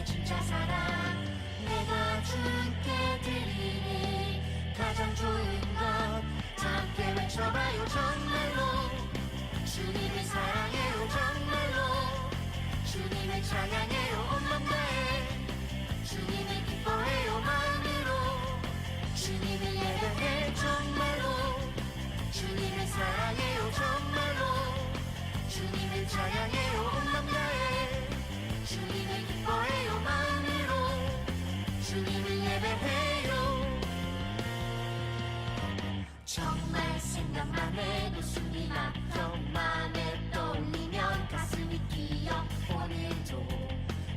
진짜 사랑 내가 주께 드리니 가장 좋은 것 다 함께 외쳐봐요 정말로 주님을 사랑해요 정말로 주님을 찬양해요 온 맘 다해 주님을 기뻐해요 마음으로 주님을 예배해 정말로 주님을 사랑해요 정말로 주님을 찬양해요 온 맘 다해 주님을 기뻐해요 마음으로 주님을 예배해요 정말 생각만 해도 숨이 막혀 맘에 떠올리면 가슴이 뛰어 오늘도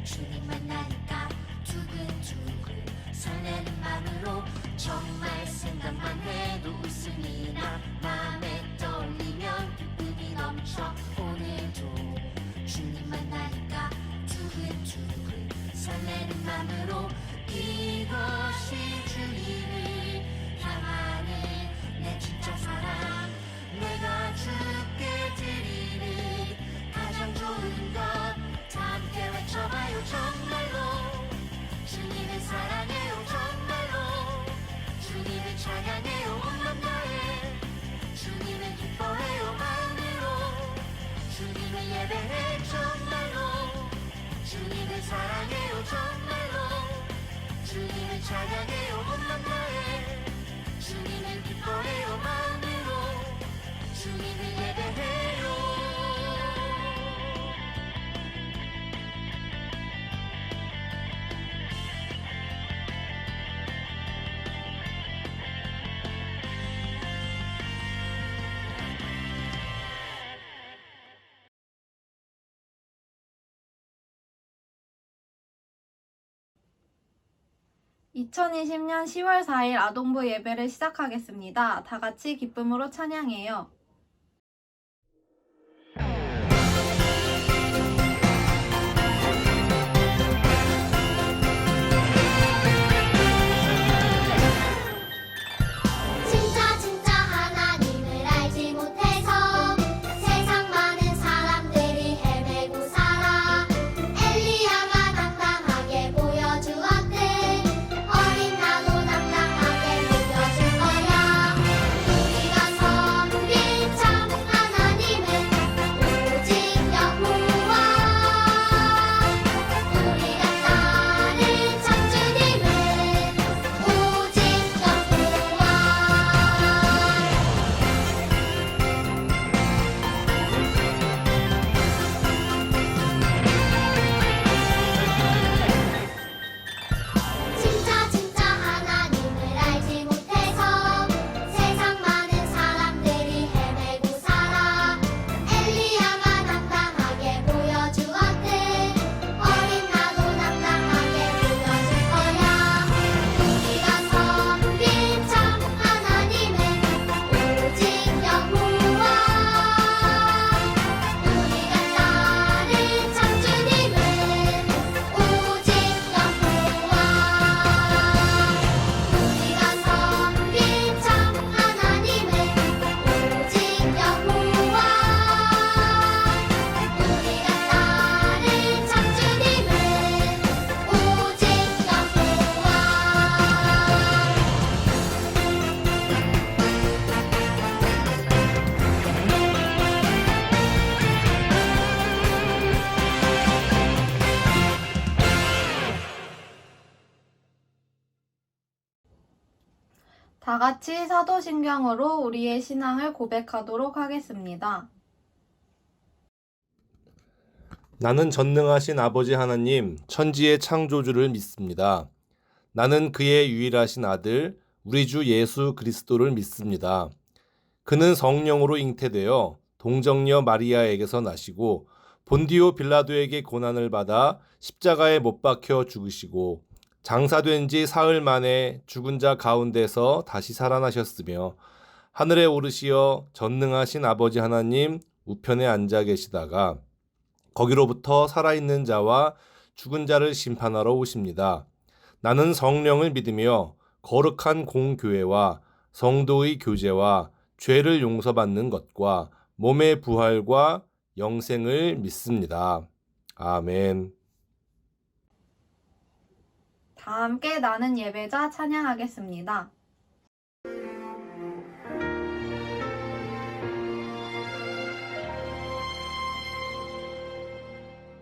주님 만나니까 두근두근 설레는 맘으로 정말 생각만 해도 웃음이 나 맘에 떠올리면 기쁨이 넘쳐 오늘도 주님 만나니까 두근두근 설레는 맘으로 이것이 주님을 향하는 내 진짜 사랑 내가 주께 드리는 가장 좋은 것 다 함께 외쳐봐요 정말로 주님을 사랑해요 정말로 주님을 찬양해요 온 맘 다해 주님을 기뻐해요 마음으로 주님을 예배해 정말로 주님을 사랑해요 정말로 주님을 찬양해요 온 맘 다해 주님을 기뻐해요 마음으로 주님을 예배해요 (2020년 10월 4일) 아동부 예배를 시작하겠습니다. 다 같이 기쁨으로 찬양해요. 진짜 진짜 하나님을 알지 못해서 세상 많은 사람들이 헤매고 살아 엘리야가 당당하게 보여주었듯 어린 나도 당당하게 보여줄 거야 우리가 섬길 참 하나님은 오직 여호와 우리가 따를 참 주님은 오직 여호와 진짜 진짜 하나님을 알지 못해서 세상 많은 사람들이 헤매고 살아 엘리야가 당당하게 보여주었듯 어린 나도 당당하게 보여줄 거야 우리가 섬길 참 하나님은 오직 여호와 우리가 따를 참 주님은 오직 여호와 우리가 섬길 참 하나님은 오직 여호와 우리가 따를 참 주님은 오직 다 같이 사도신경으로 우리의 신앙을 고백하도록 하겠습니다. 나는 전능하신 아버지 하나님, 천지의 창조주를 믿습니다. 나는 그의 유일하신 아들, 우리 주 예수 그리스도를 믿습니다. 그는 성령으로 잉태되어 동정녀 마리아에게서 나시고 본디오 빌라도에게 고난을 받아 십자가에 못 박혀 죽으시고 장사된 지 사흘 만에 죽은 자 가운데서 다시 살아나셨으며 하늘에 오르시어 전능하신 아버지 하나님 우편에 앉아 계시다가 거기로부터 살아있는 자와 죽은 자를 심판하러 오십니다. 나는 성령을 믿으며 거룩한 공교회와 성도의 교제와 죄를 용서받는 것과 몸의 부활과 영생을 믿습니다. 아멘. 다 함께 나는 예배자 찬양하겠습니다.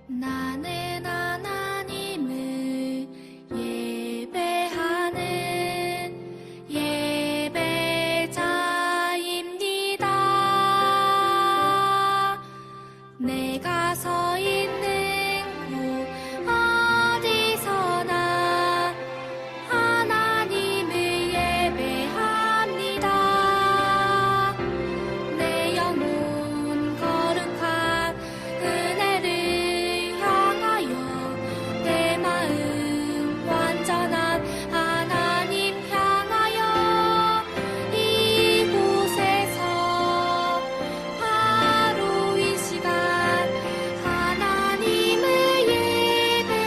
나는 하나님을 예배하는 예배자입니다. 내가 서 있는 곳 어디서나 하나님을 예배합니다. 내 영혼 거룩한 은혜를 향하여 내 마음 완전한 하나님 향하여 이곳에서 바로 이 시간 하나님을 예배합니다.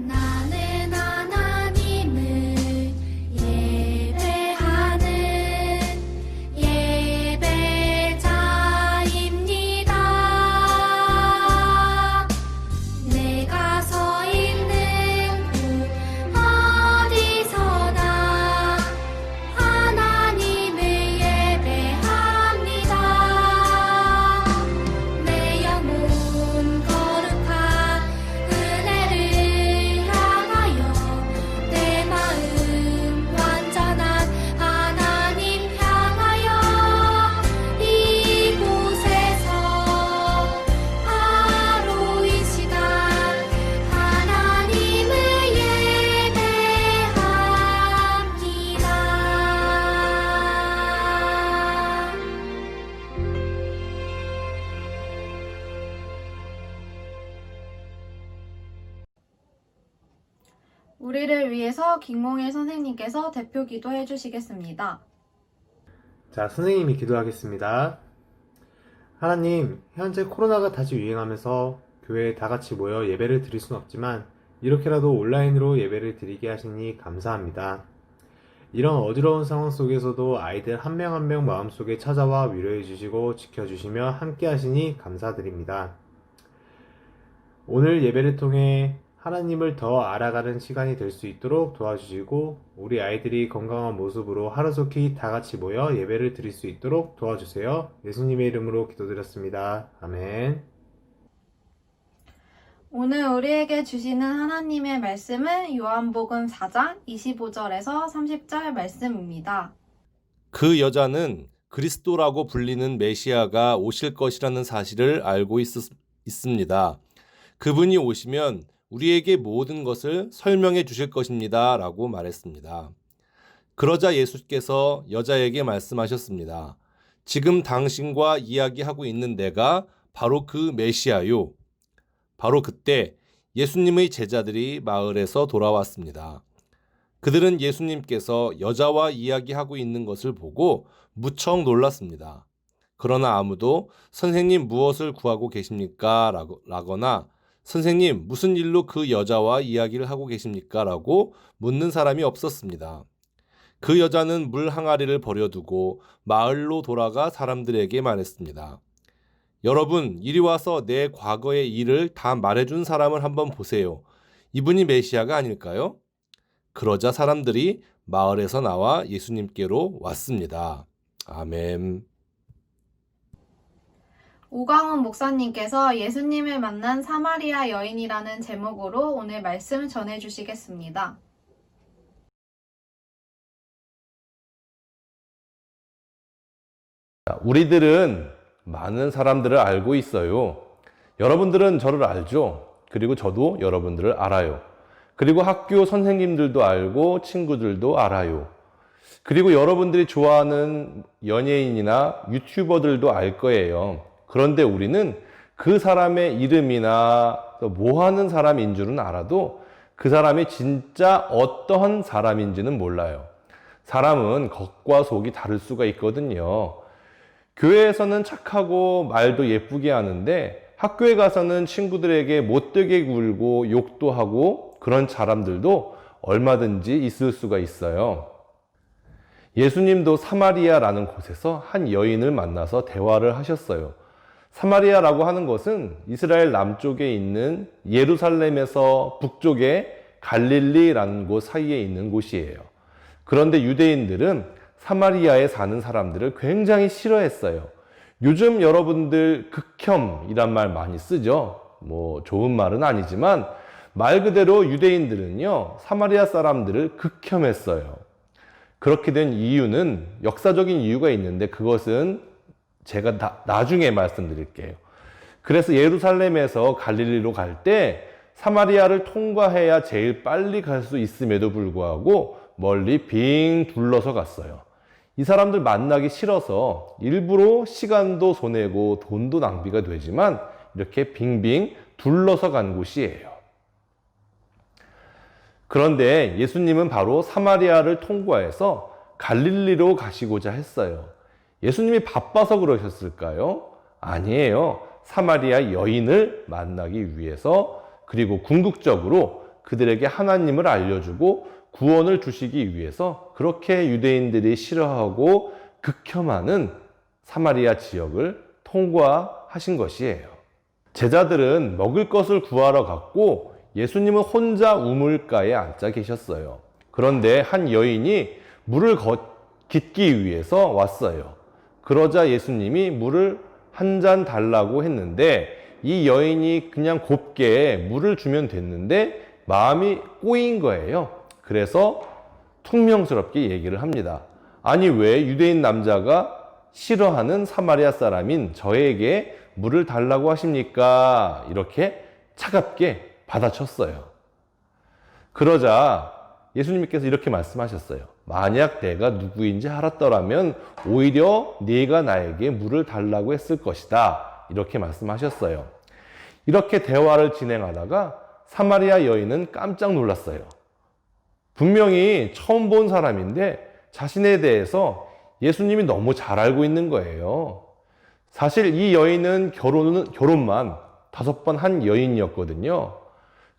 나는 하나님을 예배하는 예배자입니다. 내가 서 있는 곳 어디서나 하나님을 예배합니다. 내 영혼 거룩한 은혜를 향하여 내 마음 완전한 하나님 향하여 이곳에서 바로 이 시간 하나님을 예배합니다. 우리를 위해서 김홍일 선생님께서 대표 기도해 주시겠습니다. 자, 선생님이 기도하겠습니다. 하나님, 현재 코로나가 다시 유행하면서 교회에 다 같이 모여 예배를 드릴 순 없지만 이렇게라도 온라인으로 예배를 드리게 하시니 감사합니다. 이런 어지러운 상황 속에서도 아이들 한 명 한 명 마음속에 찾아와 위로해 주시고 지켜주시며 함께 하시니 감사드립니다. 오늘 예배를 통해 하나님을 더 알아가는 시간이 될 수 있도록 도와주시고 우리 아이들이 건강한 모습으로 하루속히 다 같이 모여 예배를 드릴 수 있도록 도와주세요. 예수님의 이름으로 기도드렸습니다. 아멘. 오늘 우리에게 주시는 하나님의 말씀은 요한복음 4장 25절에서 30절 말씀입니다. 그 여자는 그리스도라고 불리는 메시아가 오실 것이라는 사실을 알고 있습니다. 그분이 오시면 우리에게 모든 것을 설명해 주실 것입니다. 라고 말했습니다. 그러자 예수께서 여자에게 말씀하셨습니다. 지금 당신과 이야기하고 있는 내가 바로 그 메시아요. 바로 그때 예수님의 제자들이 마을에서 돌아왔습니다. 그들은 예수님께서 여자와 이야기하고 있는 것을 보고 무척 놀랐습니다. 그러나 아무도 선생님 무엇을 구하고 계십니까? 라거나 선생님 무슨 일로 그 여자와 이야기를 하고 계십니까? 라고 묻는 사람이 없었습니다. 그 여자는 물 항아리를 버려두고 마을로 돌아가 사람들에게 말했습니다. 여러분, 이리 와서 내 과거의 일을 다 말해준 사람을 한번 보세요. 이분이 메시아가 아닐까요? 그러자 사람들이 마을에서 나와 예수님께로 왔습니다. 아멘. 오강원 목사님께서 예수님을 만난 사마리아 여인이라는 제목으로 오늘 말씀 전해주시겠습니다. 우리들은 많은 사람들을 알고 있어요. 여러분들은 저를 알죠? 그리고 저도 여러분들을 알아요. 그리고 학교 선생님들도 알고 친구들도 알아요. 그리고 여러분들이 좋아하는 연예인이나 유튜버들도 알 거예요. 그런데 우리는 그 사람의 이름이나 뭐 하는 사람인 줄은 알아도 그 사람이 진짜 어떠한 사람인지는 몰라요. 사람은 겉과 속이 다를 수가 있거든요. 교회에서는 착하고 말도 예쁘게 하는데 학교에 가서는 친구들에게 못되게 굴고 욕도 하고 그런 사람들도 얼마든지 있을 수가 있어요. 예수님도 사마리아라는 곳에서 한 여인을 만나서 대화를 하셨어요. 사마리아라고 하는 것은 이스라엘 남쪽에 있는 예루살렘에서 북쪽에 갈릴리라는 곳 사이에 있는 곳이에요. 그런데 유대인들은 사마리아에 사는 사람들을 굉장히 싫어했어요. 요즘 여러분들 극혐이란 말 많이 쓰죠. 뭐 좋은 말은 아니지만 말 그대로 유대인들은요, 사마리아 사람들을 극혐했어요. 그렇게 된 이유는 역사적인 이유가 있는데 그것은 제가 나중에 말씀드릴게요. 그래서 예루살렘에서 갈릴리로 갈 때 사마리아를 통과해야 제일 빨리 갈 수 있음에도 불구하고 멀리 빙 둘러서 갔어요. 이 사람들 만나기 싫어서 일부러 시간도 손해고 돈도 낭비가 되지만 이렇게 빙빙 둘러서 간 곳이에요. 그런데 예수님은 바로 사마리아를 통과해서 갈릴리로 가시고자 했어요. 예수님이 바빠서 그러셨을까요? 아니에요. 사마리아 여인을 만나기 위해서, 그리고 궁극적으로 그들에게 하나님을 알려주고 구원을 주시기 위해서 그렇게 유대인들이 싫어하고 극혐하는 사마리아 지역을 통과하신 것이에요. 제자들은 먹을 것을 구하러 갔고 예수님은 혼자 우물가에 앉아 계셨어요. 그런데 한 여인이 물을 깃기 위해서 왔어요. 그러자 예수님이 물을 한 잔 달라고 했는데 이 여인이 그냥 곱게 물을 주면 됐는데 마음이 꼬인 거예요. 그래서 퉁명스럽게 얘기를 합니다. 아니, 왜 유대인 남자가 싫어하는 사마리아 사람인 저에게 물을 달라고 하십니까? 이렇게 차갑게 받아쳤어요. 그러자 예수님께서 이렇게 말씀하셨어요. 만약 내가 누구인지 알았더라면 오히려 네가 나에게 물을 달라고 했을 것이다. 이렇게 말씀하셨어요. 이렇게 대화를 진행하다가 사마리아 여인은 깜짝 놀랐어요. 분명히 처음 본 사람인데 자신에 대해서 예수님이 너무 잘 알고 있는 거예요. 사실 이 여인은 결혼만 5번 한 여인이었거든요.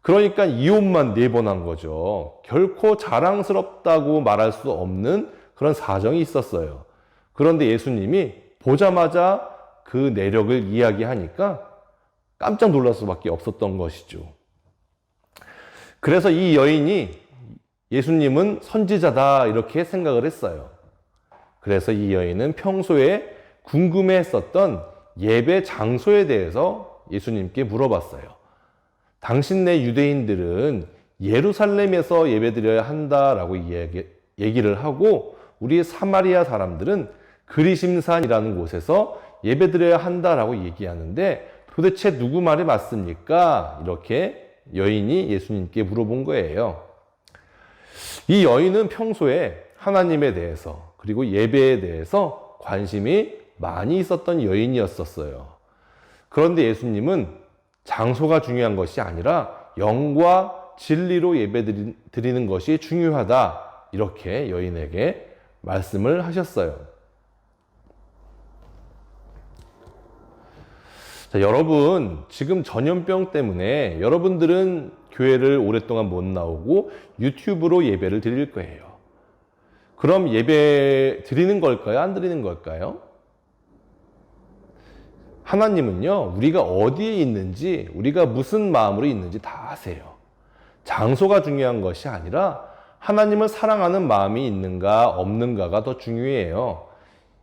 그러니까 이혼만 4번 한 거죠. 결코 자랑스럽다고 말할 수 없는 그런 사정이 있었어요. 그런데 예수님이 보자마자 그 내력을 이야기하니까 깜짝 놀랄 수밖에 없었던 것이죠. 그래서 이 여인이 예수님은 선지자다 이렇게 생각을 했어요. 그래서 이 여인은 평소에 궁금해했었던 예배 장소에 대해서 예수님께 물어봤어요. 당신네 유대인들은 예루살렘에서 예배드려야 한다라고 얘기를 하고 우리 사마리아 사람들은 그리심산이라는 곳에서 예배드려야 한다라고 얘기하는데 도대체 누구 말이 맞습니까? 이렇게 여인이 예수님께 물어본 거예요. 이 여인은 평소에 하나님에 대해서 그리고 예배에 대해서 관심이 많이 있었던 여인이었었어요. 그런데 예수님은 장소가 중요한 것이 아니라 영과 진리로 예배 드리는 것이 중요하다. 이렇게 여인에게 말씀을 하셨어요. 자, 여러분, 지금 전염병 때문에 여러분들은 교회를 오랫동안 못 나오고 유튜브로 예배를 드릴 거예요. 그럼 예배 드리는 걸까요? 안 드리는 걸까요? 하나님은요, 우리가 어디에 있는지, 우리가 무슨 마음으로 있는지 다 아세요. 장소가 중요한 것이 아니라 하나님을 사랑하는 마음이 있는가 없는가가 더 중요해요.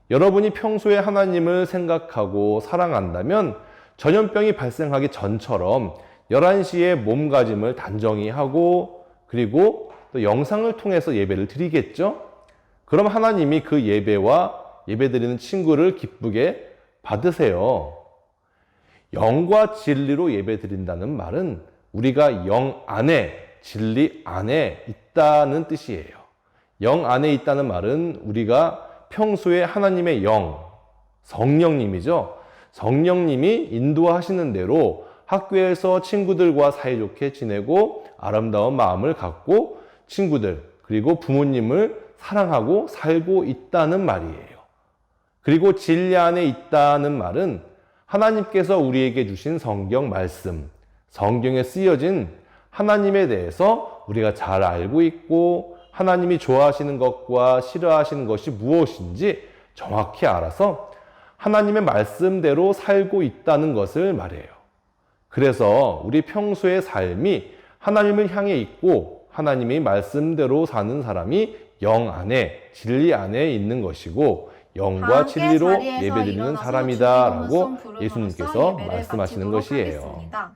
여러분이 평소에 하나님을 생각하고 사랑한다면 전염병이 발생하기 전처럼 11시에 몸가짐을 단정히 하고 그리고 또 영상을 통해서 예배를 드리겠죠? 그럼 하나님이 그 예배와 예배드리는 친구를 기쁘게 받으세요. 영과 진리로 예배드린다는 말은 우리가 영 안에, 진리 안에 있다는 뜻이에요. 영 안에 있다는 말은 우리가 평소에 하나님의 영, 성령님이죠. 성령님이 인도하시는 대로 학교에서 친구들과 사이좋게 지내고 아름다운 마음을 갖고 친구들 그리고 부모님을 사랑하고 살고 있다는 말이에요. 그리고 진리 안에 있다는 말은 하나님께서 우리에게 주신 성경 말씀, 성경에 쓰여진 하나님에 대해서 우리가 잘 알고 있고 하나님이 좋아하시는 것과 싫어하시는 것이 무엇인지 정확히 알아서 하나님의 말씀대로 살고 있다는 것을 말해요. 그래서 우리 평소의 삶이 하나님을 향해 있고 하나님의 말씀대로 사는 사람이 영 안에, 진리 안에 있는 것이고 영과 함께 진리로 자리에서 예배드리는 일어나서 사람이다라고 주기도문 부름으로써 예수님께서 예배를 말씀하시는 바치도록 것이에요. 하겠습니다.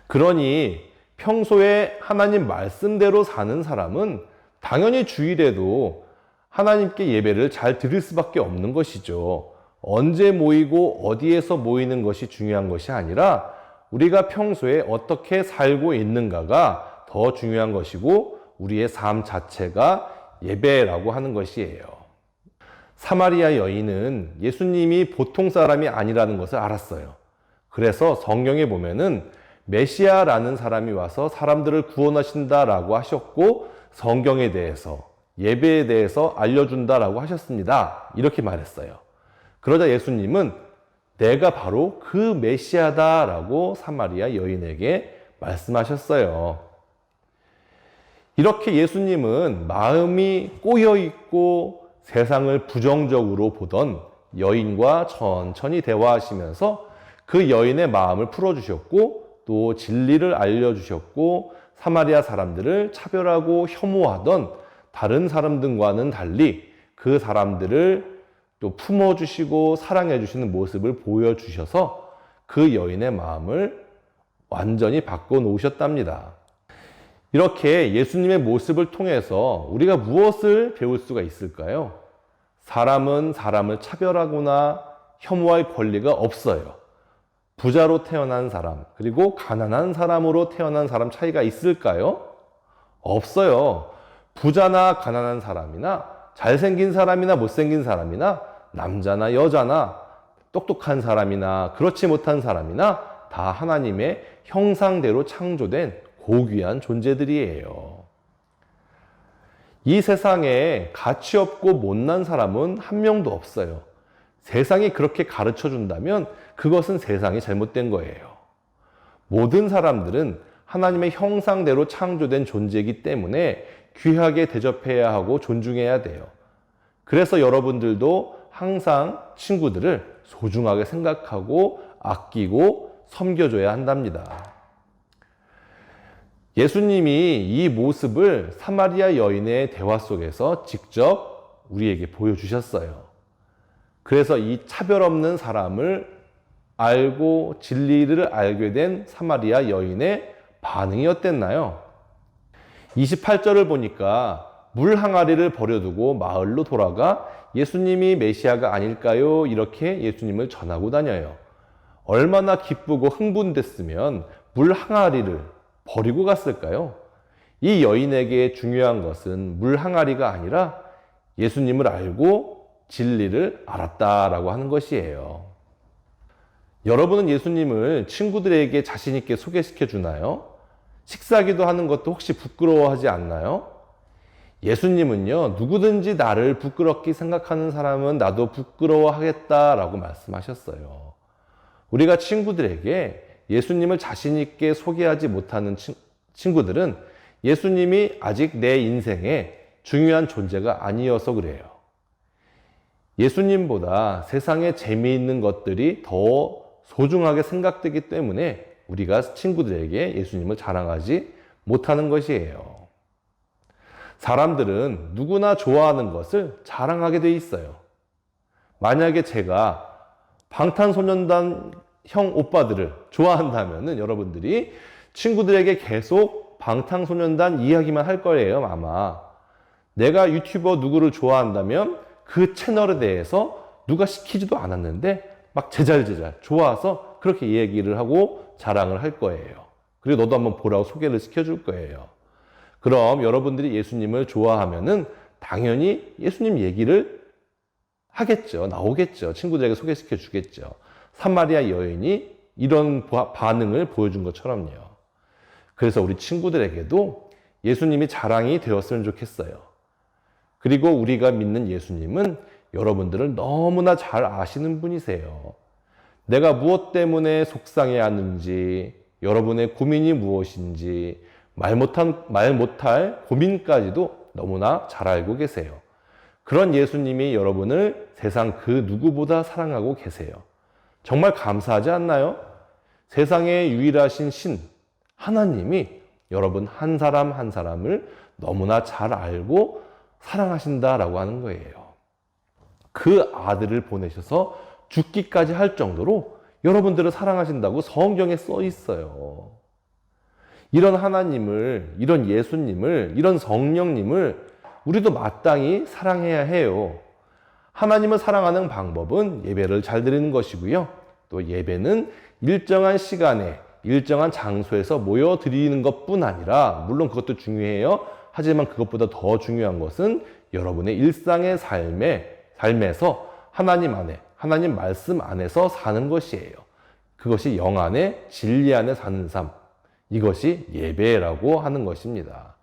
그러니 평소에 하나님 말씀대로 사는 사람은 당연히 주일에도 하나님께 예배를 잘 드릴 수밖에 없는 것이죠. 언제 모이고 어디에서 모이는 것이 중요한 것이 아니라 우리가 평소에 어떻게 살고 있는가가 더 중요한 것이고 우리의 삶 자체가 예배라고 하는 것이에요. 사마리아 여인은 예수님이 보통 사람이 아니라는 것을 알았어요. 그래서 성경에 보면은 메시아라는 사람이 와서 사람들을 구원하신다라고 하셨고 성경에 대해서 예배에 대해서 알려준다라고 하셨습니다. 이렇게 말했어요. 그러자 예수님은 내가 바로 그 메시아다라고 사마리아 여인에게 말씀하셨어요. 이렇게 예수님은 마음이 꼬여 있고 세상을 부정적으로 보던 여인과 천천히 대화하시면서 그 여인의 마음을 풀어주셨고 또 진리를 알려주셨고 사마리아 사람들을 차별하고 혐오하던 다른 사람들과는 달리 그 사람들을 또 품어주시고 사랑해주시는 모습을 보여주셔서 그 여인의 마음을 완전히 바꿔놓으셨답니다. 이렇게 예수님의 모습을 통해서 우리가 무엇을 배울 수가 있을까요? 사람은 사람을 차별하거나 혐오할 권리가 없어요. 부자로 태어난 사람, 그리고 가난한 사람으로 태어난 사람 차이가 있을까요? 없어요. 부자나 가난한 사람이나 잘생긴 사람이나 못생긴 사람이나 남자나 여자나 똑똑한 사람이나 그렇지 못한 사람이나 다 하나님의 형상대로 창조된 고귀한 존재들이에요. 이 세상에 가치 없고 못난 사람은 한 명도 없어요. 세상이 그렇게 가르쳐 준다면 그것은 세상이 잘못된 거예요. 모든 사람들은 하나님의 형상대로 창조된 존재이기 때문에 귀하게 대접해야 하고 존중해야 돼요. 그래서 여러분들도 항상 친구들을 소중하게 생각하고 아끼고 섬겨줘야 한답니다. 예수님이 이 모습을 사마리아 여인의 대화 속에서 직접 우리에게 보여주셨어요. 그래서 이 차별 없는 사람을 알고 진리를 알게 된 사마리아 여인의 반응이 어땠나요? 28절을 보니까 물 항아리를 버려두고 마을로 돌아가 예수님이 메시아가 아닐까요? 이렇게 예수님을 전하고 다녀요. 얼마나 기쁘고 흥분됐으면 물 항아리를 버리고 갔을까요? 이 여인에게 중요한 것은 물 항아리가 아니라 예수님을 알고 진리를 알았다라고 하는 것이에요. 여러분은 예수님을 친구들에게 자신 있게 소개시켜 주나요? 식사기도 하는 것도 혹시 부끄러워하지 않나요? 예수님은요, 누구든지 나를 부끄럽게 생각하는 사람은 나도 부끄러워하겠다라고 말씀하셨어요. 우리가 친구들에게 예수님을 자신 있게 소개하지 못하는 친구들은 예수님이 아직 내 인생에 중요한 존재가 아니어서 그래요. 예수님보다 세상에 재미있는 것들이 더 소중하게 생각되기 때문에 우리가 친구들에게 예수님을 자랑하지 못하는 것이에요. 사람들은 누구나 좋아하는 것을 자랑하게 돼 있어요. 만약에 제가 방탄소년단 형 오빠들을 좋아한다면은 여러분들이 친구들에게 계속 방탄소년단 이야기만 할 거예요, 아마. 내가 유튜버 누구를 좋아한다면 그 채널에 대해서 누가 시키지도 않았는데 막 제잘제잘 좋아서 그렇게 얘기를 하고 자랑을 할 거예요. 그리고 너도 한번 보라고 소개를 시켜줄 거예요. 그럼 여러분들이 예수님을 좋아하면은 당연히 예수님 얘기를 하겠죠. 나오겠죠. 친구들에게 소개시켜 주겠죠. 사마리아 여인이 이런 반응을 보여준 것처럼요. 그래서 우리 친구들에게도 예수님이 자랑이 되었으면 좋겠어요. 그리고 우리가 믿는 예수님은 여러분들을 너무나 잘 아시는 분이세요. 내가 무엇 때문에 속상해 하는지, 여러분의 고민이 무엇인지 말 못할 고민까지도 너무나 잘 알고 계세요. 그런 예수님이 여러분을 세상 그 누구보다 사랑하고 계세요. 정말 감사하지 않나요? 세상의 유일하신 신, 하나님이 여러분 한 사람 한 사람을 너무나 잘 알고 사랑하신다라고 하는 거예요. 그 아들을 보내셔서 죽기까지 할 정도로 여러분들을 사랑하신다고 성경에 써 있어요. 이런 하나님을, 이런 예수님을, 이런 성령님을 우리도 마땅히 사랑해야 해요. 하나님을 사랑하는 방법은 예배를 잘 드리는 것이고요. 또 예배는 일정한 시간에, 일정한 장소에서 모여 드리는 것뿐 아니라, 물론 그것도 중요해요. 하지만 그것보다 더 중요한 것은 여러분의 일상의 삶에서 하나님 안에, 하나님 말씀 안에서 사는 것이에요. 그것이 영 안에, 진리 안에 사는 삶. 이것이 예배라고 하는 것입니다.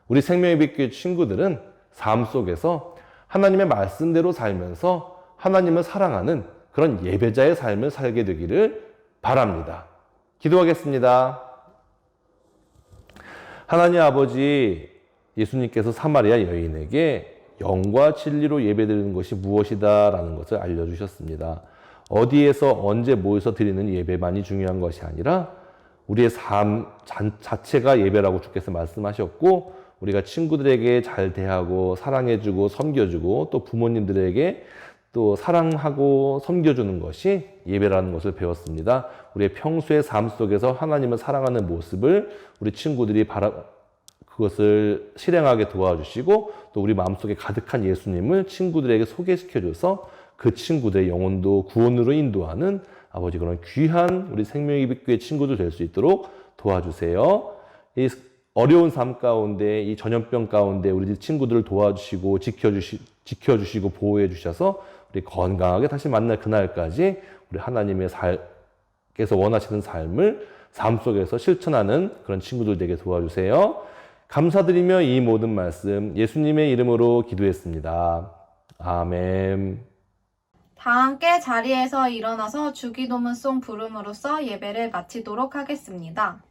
우리 생명의 빛교회 친구들은 삶 속에서 하나님의 말씀대로 살면서 하나님을 사랑하는 그런 예배자의 삶을 살게 되기를 바랍니다. 기도하겠습니다. 하나님 아버지, 예수님께서 사마리아 여인에게 영과 진리로 예배드리는 것이 무엇이다 라는 것을 알려주셨습니다. 어디에서 언제 모여서 드리는 예배만이 중요한 것이 아니라 우리의 삶 자체가 예배라고 주께서 말씀하셨고, 우리가 친구들에게 잘 대하고 사랑해주고 섬겨주고 또 부모님들에게 또 사랑하고 섬겨주는 것이 예배라는 것을 배웠습니다. 우리의 평소의 삶 속에서 하나님을 사랑하는 모습을 우리 친구들이 그것을 실행하게 도와주시고, 또 우리 마음속에 가득한 예수님을 친구들에게 소개시켜줘서 그 친구들의 영혼도 구원으로 인도하는 아버지, 그런 귀한 우리 생명의 빛교회 친구들 될 수 있도록 도와주세요. 이 어려운 삶 가운데, 이 전염병 가운데 우리 친구들을 도와주시고 지켜주시고 보호해 주셔서 우리 건강하게 다시 만날 그날까지 우리 하나님의 께서 원하시는 삶을 삶 속에서 실천하는 그런 친구들 되게 도와주세요. 감사드리며 이 모든 말씀 예수님의 이름으로 기도했습니다. 아멘. 다 함께 자리에서 일어나서 주기도문송 부름으로써 예배를 마치도록 하겠습니다.